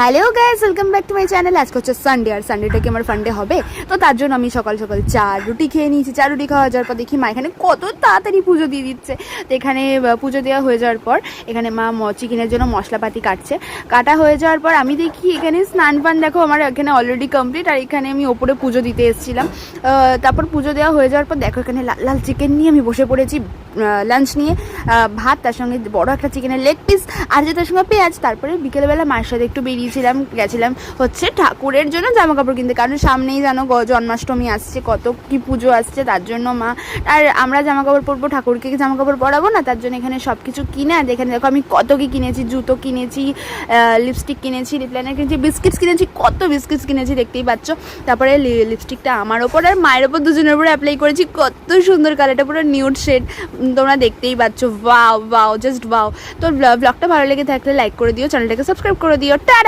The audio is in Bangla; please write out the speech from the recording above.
Hello guys, welcome back to my channel. আজকে হচ্ছে সানডে, আর সানডেটা কি আমার ফান্ডে হবে? তো তার জন্য আমি সকাল সকাল চা রুটি খেয়ে নিয়েছি। চা রুটি খাওয়া যাওয়ার পর দেখি মা এখানে কত তাড়াতাড়ি পুজো দিয়ে দিচ্ছে। তো এখানে পুজো দেওয়া হয়ে যাওয়ার পর এখানে মা চিকেনের জন্য মশলাপাতি কাটা হয়ে যাওয়ার পর আমি দেখি এখানে স্নান পান দেখো আমার এখানে অলরেডি কমপ্লিট। আর এখানে আমি ওপরে পুজো দিতে এসেছিলাম। তারপর পুজো দেওয়া হয়ে যাওয়ার পর দেখো এখানে লাল লাল চিকেন নিয়ে আমি বসে পড়েছি লাঞ্চ নিয়ে। ভাত, তার সঙ্গে বড় একটা চিকেনের লেগ পিস, আর যে তার সঙ্গে পেঁয়াজ। তারপরে বিকেলবেলা মায়ের সাথে একটু গেছিলাম হচ্ছে ঠাকুরের জন্য জামা কাপড় কিনতে, কারণ সামনেই জানো জন্মাষ্টমী আসছে, কত কি পুজো আসছে, তার জন্য মা আর আমরা জামা কাপড় পরবো, ঠাকুরকে জামা কাপড় পরাবো না, তার জন্য এখানে সব কিছু কিনে। আর এখানে দেখো আমি কত কি কিনেছি, জুতো কিনেছি, লিপস্টিক কিনেছি, লিপ লাইনার কিনেছি, বিস্কিটস কিনেছি, কত বিস্কিটস কিনেছি দেখতেই পাচ্ছ। তারপরে লিপস্টিকটা আমার ওপর আর মায়ের ওপর দুজনের উপরে অ্যাপ্লাই করেছি, কত সুন্দর কালারটা, পুরো নিউড শেড, তোমরা দেখতেই পাচ্ছ। Wow wow, just wow. তো ব্লগটা ভালো লেগে থাকলে লাইক করে দিও, চ্যানেলটাকে সাবস্ক্রাইব করে দিও। টাটা।